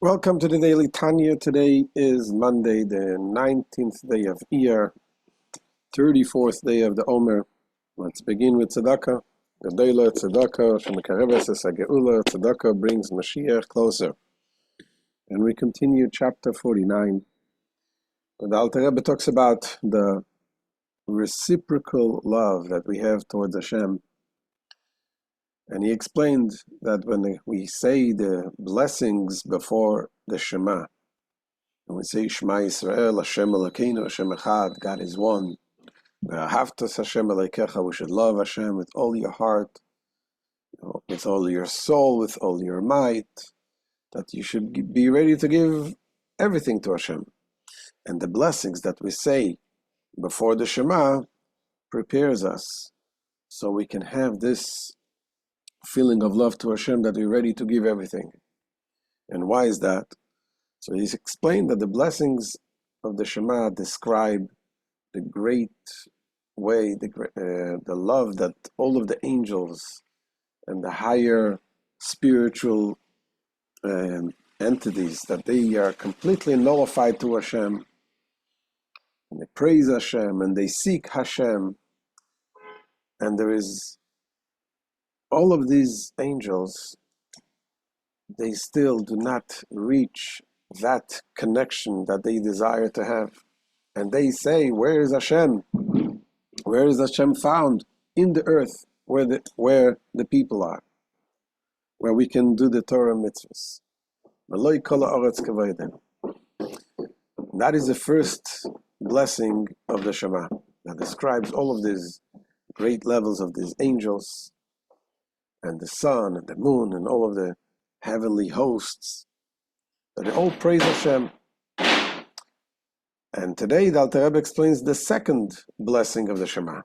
Welcome to the Daily Tanya. Today is Monday, the 19th day of Iyar, 34th day of the Omer. Let's begin with tzedakah. Gedola tzedakah, shemekareves es hageula. Tzedakah brings Mashiach closer. And we continue chapter 49. The Alter Rebbe talks about the reciprocal love that we have towards Hashem. And he explained that when we say the blessings before the Shema, and we say Shema Yisrael, Hashem Elokeinu, Hashem Echad, God is one. Ve'ahavtas Hashem Elokecha, we should love Hashem with all your heart, with all your soul, with all your might, that you should be ready to give everything to Hashem. And the blessings that we say before the Shema prepares us so we can have this feeling of love to Hashem, that we're ready to give everything. And why is that? So he's explained that the blessings of the Shema describe the great way, the love that all of the angels and the higher spiritual entities, that they are completely nullified to Hashem, and they praise Hashem and they seek Hashem. And there is all of these angels, they still do not reach that connection that they desire to have. And they say, where is Hashem? Where is Hashem found? In the earth, where the people are, where we can do the Torah mitzvahs. That is the first blessing of the Shema, that describes all of these great levels of these angels, and the sun and the moon and all of the heavenly hosts, that they all praise Hashem. And today the Alter Rebbe explains the second blessing of the Shema,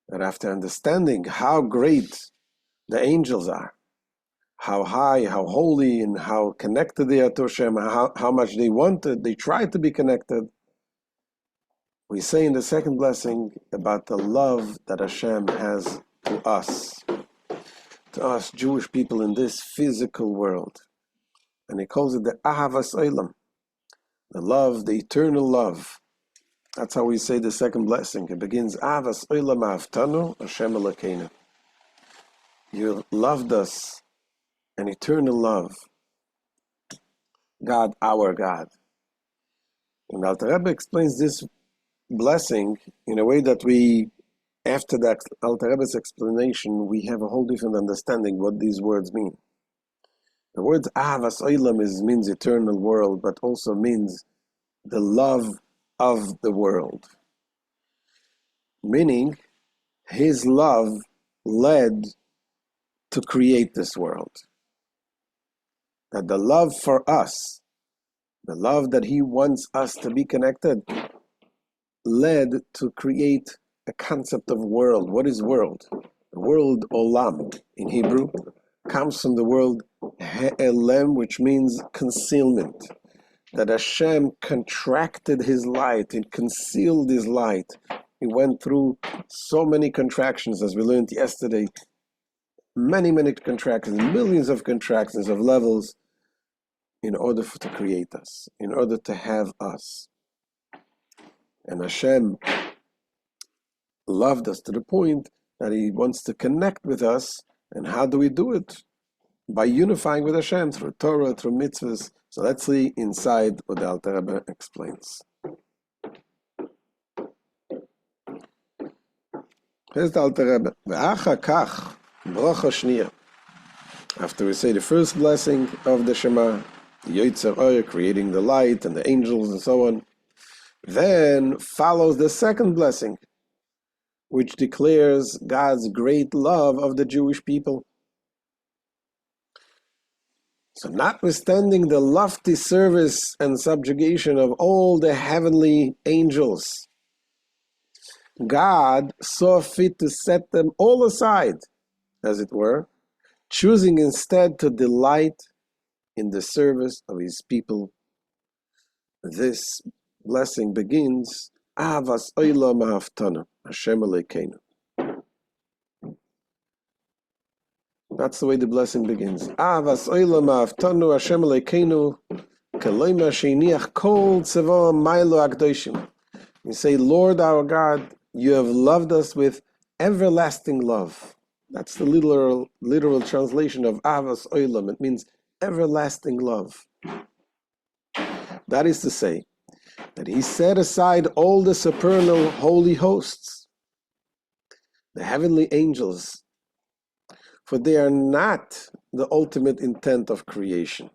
that after understanding how great the angels are, how high, how holy, and how connected they are to Hashem, how much they try to be connected, we say in the second blessing about the love that Hashem has to us Jewish people in this physical world. And he calls it the Ahavas Olam, the love, the eternal love. That's how we say the second blessing. It begins, Ahavas Olam Ahavtanu Hashem Elokeinu. You loved us, an eternal love. God, our God. And Alter Rebbe explains this blessing in a way that after that Alter Rebbe's explanation, we have a whole different understanding what these words mean. The word Ahavas Olam means eternal world, but also means the love of the world. Meaning, his love led to create this world. That the love for us, the love that he wants us to be connected, led to create a concept of world. What is world? The word olam in Hebrew comes from the word he'elem, which means concealment. That Hashem contracted his light, it concealed his light. He went through so many contractions, as we learned yesterday, many contractions, millions of contractions of levels, in order to create us, in order to have us. And Hashem loved us to the point that he wants to connect with us. And how do we do it? By unifying with Hashem through Torah, through mitzvahs. So let's see inside what the Alter Rebbe explains. Here's the Alter Rebbe. Ve'achar kach, bracha shniya. After we say the first blessing of the Shema, the Yotzer Oyer, creating the light and the angels and so on, then follows the second blessing, which declares God's great love of the Jewish people. So notwithstanding the lofty service and subjugation of all the heavenly angels, God saw fit to set them all aside, as it were, choosing instead to delight in the service of his people. This blessing begins, Ahavas Olam Ahavtanu Hashem Elokeinu. That's the way the blessing begins. Avas olam aftanu Hashem Elokeinu k'loyma sheiniach kol tzavo ma'ilo akdoshim. You say, Lord our God, you have loved us with everlasting love. That's the literal translation of Avas olam. It means everlasting love. That is to say, that he set aside all the supernal holy hosts, the heavenly angels, for they are not the ultimate intent of creation.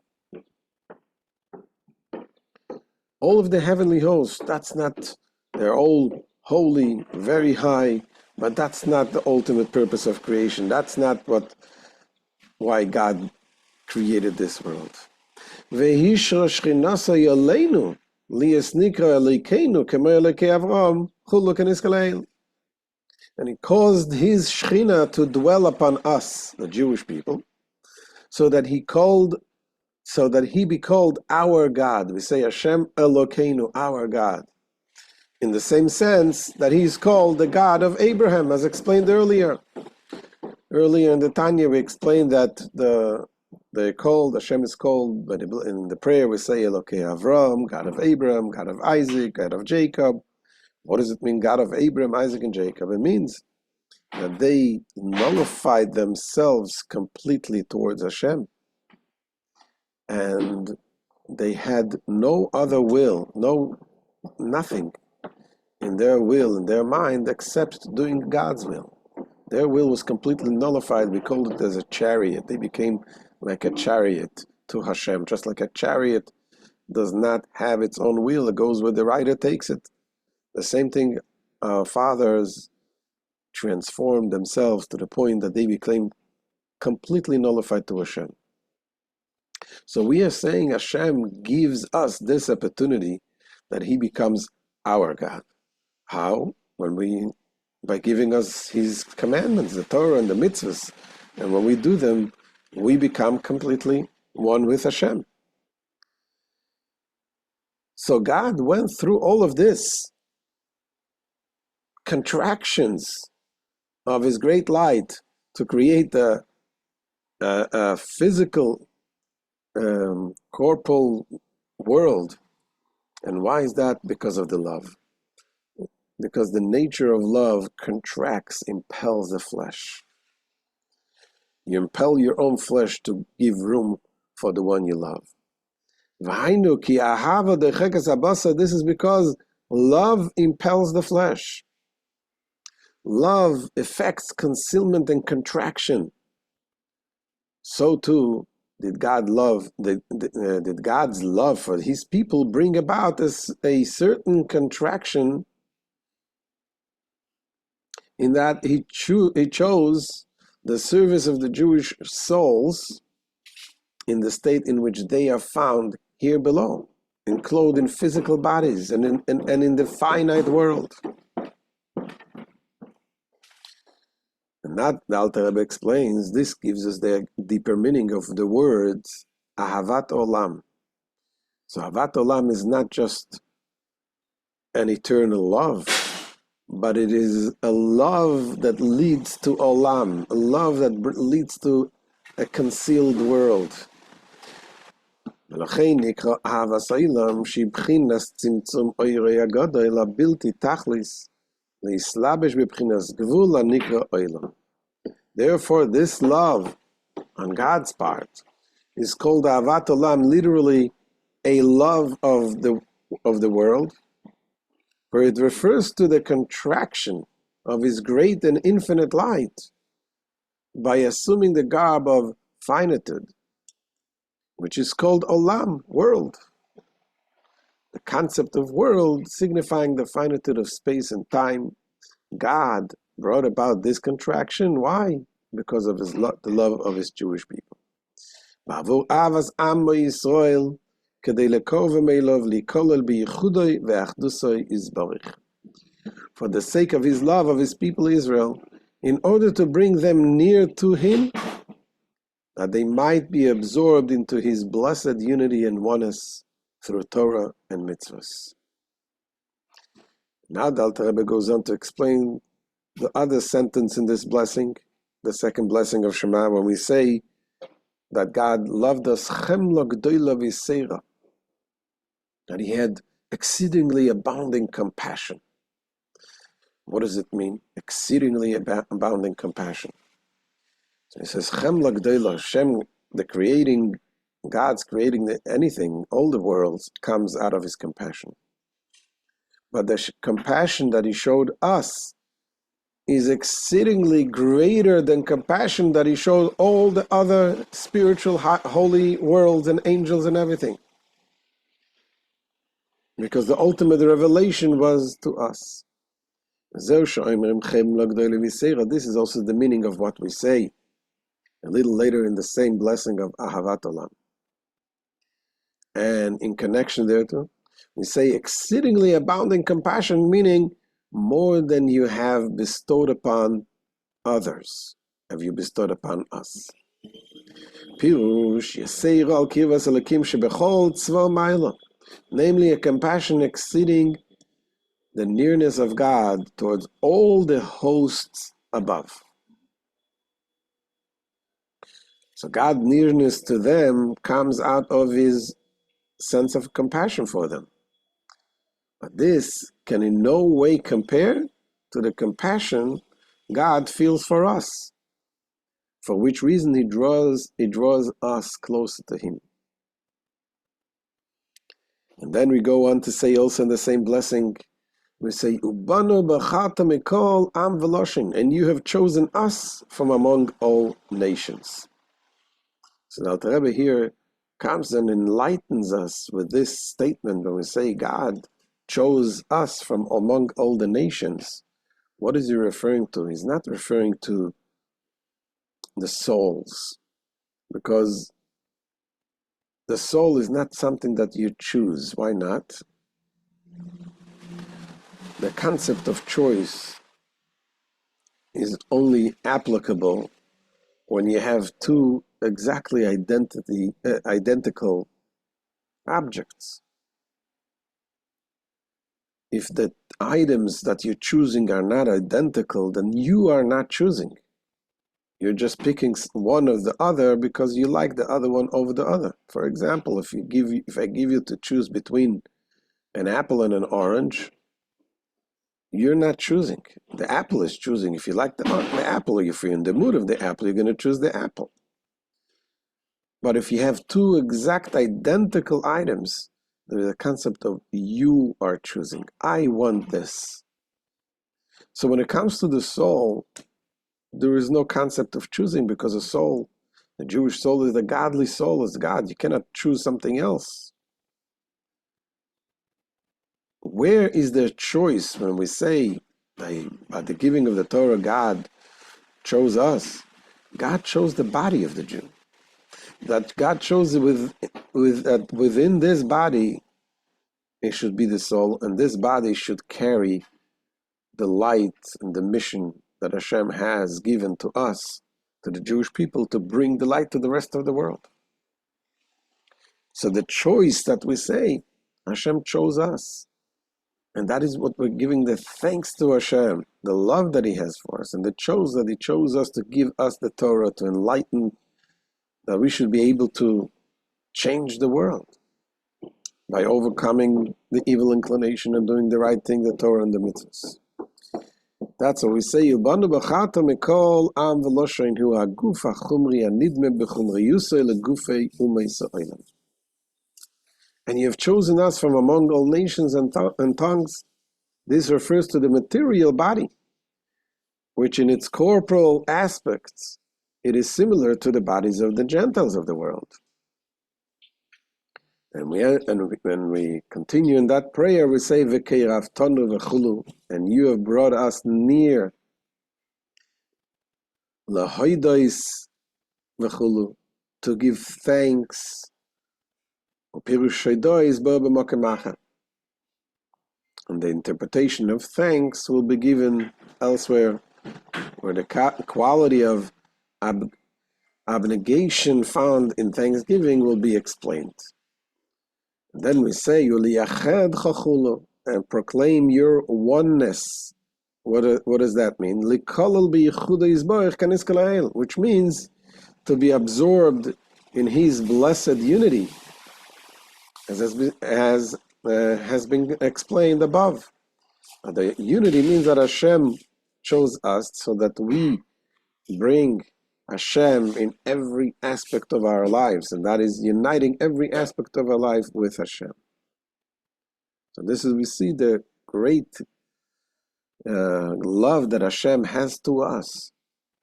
All of the heavenly hosts, they're all holy, very high, but that's not the ultimate purpose of creation. That's not why God created this world. Vehishra shchinasa yaleinu liyasnikra elikeinu k'mo elokei Avram chulu k'niskalel. And he caused his Shechina to dwell upon us, the Jewish people, so that he be called our God. We say Hashem Elokeinu, our God, in the same sense that he's called the God of Abraham, as explained earlier. Earlier in the Tanya, we explained that Hashem is called, but in the prayer we say Elokei Avram, God of Abraham, God of Isaac, God of Jacob. What does it mean, God of Abraham, Isaac, and Jacob? It means that they nullified themselves completely towards Hashem. And they had no other will, nothing in their will, in their mind, except doing God's will. Their will was completely nullified. We called it as a chariot. They became like a chariot to Hashem, just like a chariot does not have its own wheel. It goes where the rider takes it. The same thing, our fathers transformed themselves to the point that they became completely nullified to Hashem. So we are saying Hashem gives us this opportunity that he becomes our God. How? By giving us his commandments, the Torah and the mitzvahs. And when we do them, we become completely one with Hashem. So God went through all of this contractions of his great light to create a physical, corporal world. And why is that? Because of the love. Because the nature of love contracts, impels the flesh. You impel your own flesh to give room for the one you love. This is because love impels the flesh. Love affects concealment and contraction. So too did God's love for his people bring about a certain contraction, in that he chose the service of the Jewish souls in the state in which they are found here below, enclosed in physical bodies and in the finite world. And that, the Alter Rebbe explains, this gives us the deeper meaning of the words Ahavat Olam. So Ahavat Olam is not just an eternal love, but it is a love that leads to Olam, a love that leads to a concealed world. ולכן נקרא אהבת העולם שהיא בחינת צמצום אוירי הגודל הבלתי תכליס להסלבש בבחינת גבול הנקרא עולם. Therefore, this love on God's part is called Ahavat Olam, literally a love of the world, for it refers to the contraction of his great and infinite light by assuming the garb of finitude, which is called Olam, world. The concept of world signifying the finitude of space and time. God brought about this contraction. Why? Because of the love of his Jewish people. For the sake of his love of his people Israel, in order to bring them near to him, that they might be absorbed into his blessed unity and oneness through Torah and mitzvahs. Now the Alter Rebbe goes on to explain the other sentence in this blessing, the second blessing of Shema, when we say that God loved us, chemla gdoila v'seira, that he had exceedingly abounding compassion. What does it mean? Exceedingly abounding compassion. So he says, chemla gdoila, Hashem, God's creating anything, all the worlds, comes out of his compassion. But the compassion that he showed us is exceedingly greater than compassion that he showed all the other spiritual holy worlds and angels and everything. Because the ultimate revelation was to us. This is also the meaning of what we say a little later in the same blessing of Ahavat Olam. And in connection thereto, we say exceedingly abounding compassion, meaning more than you have bestowed upon others, have you bestowed upon us. Namely, a compassion exceeding the nearness of God towards all the hosts above. So God's nearness to them comes out of his sense of compassion for them. But this can in no way compare to the compassion God feels for us, for which reason he draws us closer to him. And then we go on to say also in the same blessing, we say, Ubanu b'chata mikol am v'loshin, and you have chosen us from among all nations. So the Alter Rebbe here comes and enlightens us with this statement when we say God chose us from among all the nations. What is he referring to? He's not referring to the souls, because the soul is not something that you choose. Why not? The concept of choice is only applicable when you have two exactly identical objects. If the items that you're choosing are not identical, then you are not choosing. You're just picking one of the other because you like the other one over the other. For example, if I give you to choose between an apple and an orange, you're not choosing. The apple is choosing. If you like the apple, or if you're in the mood of the apple, you're going to choose the apple. But if you have two exact identical items, there is a concept of you are choosing. I want this. So when it comes to the soul, there is no concept of choosing, because a soul, the Jewish soul, is the godly soul, is God. You cannot choose something else. Where is the choice when we say by the giving of the Torah, God chose us? God chose the body of the Jew. That God chose within this body, it should be the soul, and this body should carry the light and the mission that Hashem has given to us, to the Jewish people, to bring the light to the rest of the world. So the choice that we say, Hashem chose us. And that is what we're giving the thanks to Hashem, the love that he has for us, and the chose that he chose us to give us the Torah, to enlighten, that we should be able to change the world by overcoming the evil inclination and doing the right thing, the Torah and the mitzvahs. That's what we say. Yubanu b'chata mikol am v'loshein hu haguf hachumri anidme b'chumriyusei legufei umeisa olam. And you have chosen us from among all nations and tongues. This refers to the material body, which in its corporal aspects, it is similar to the bodies of the Gentiles of the world. And when we continue in that prayer, we say, V'keiraftonu v'chulu, and you have brought us near, lahoidois v'chulu, to give thanks. And the interpretation of thanks will be given elsewhere, where the quality of abnegation found in thanksgiving will be explained. And then we say, and proclaim your oneness What does that mean? Which means to be absorbed in His blessed unity, as has been explained above. The unity means that Hashem chose us so that we bring Hashem in every aspect of our lives, and that is uniting every aspect of our life with Hashem. So this is, we see the great love that Hashem has to us,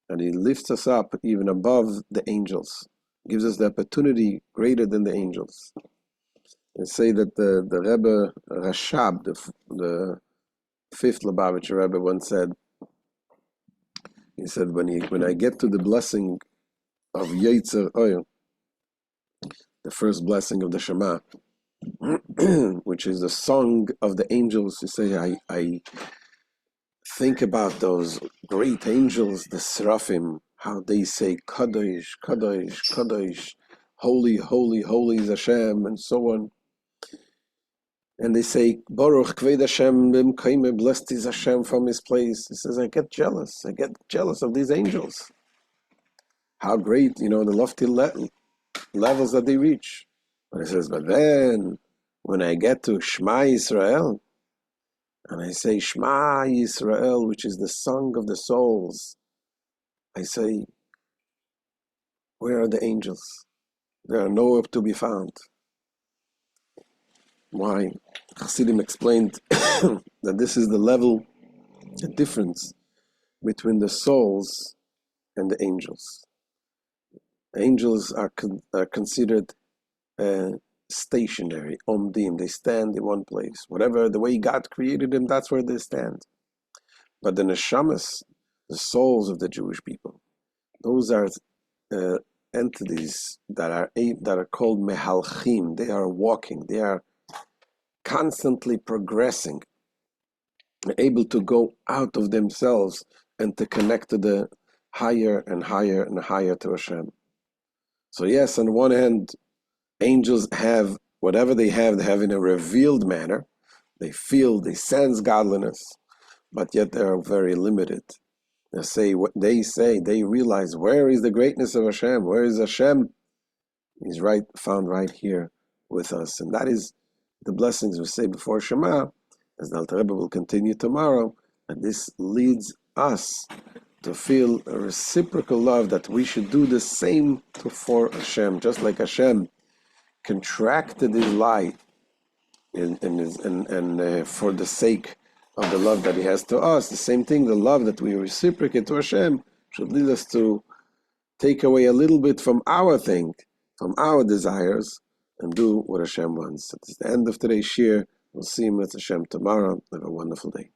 and He lifts us up even above the angels, gives us the opportunity greater than the angels. They say that the Rebbe Rashab, the fifth Lubavitcher Rebbe, once said, he said, when I get to the blessing of Yetzer Oil, the first blessing of the Shema, which is the song of the angels, you say, I think about those great angels, the Seraphim, how they say, Kadosh, Kadosh, Kadosh, holy, holy, holy is Hashem, and so on. And they say, Baruch Kved Hashem b'mkaime, blessed is Hashem from His place. He says, I get jealous of these angels. How great, the lofty levels that they reach. But he says, but then, when I get to Shema Yisrael, and I say Shema Yisrael, which is the song of the souls, I say, where are the angels? They are nowhere to be found. Why? Chassidim explained that this is the difference between the souls and the angels. Angels are considered stationary, omdim. They stand in one place. Whatever, the way God created them, that's where they stand. But the neshamas, the souls of the Jewish people, those are entities that are called mehalchim. They are walking. They are constantly progressing, able to go out of themselves and to connect to the higher and higher and higher to Hashem. So yes, on one hand, angels have whatever they have in a revealed manner. They feel, they sense godliness, but yet they are very limited. They realize, where is the greatness of Hashem? Where is Hashem? He's found right here with us. And that is the blessings we say before Shema, as the Alter Rebbe will continue tomorrow, and this leads us to feel a reciprocal love, that we should do the same for Hashem, just like Hashem contracted His life and for the sake of the love that He has to us. The same thing, the love that we reciprocate to Hashem should lead us to take away a little bit from our desires, and do what Hashem wants. At the end of today's shir, we'll see Him with Hashem tomorrow. Have a wonderful day.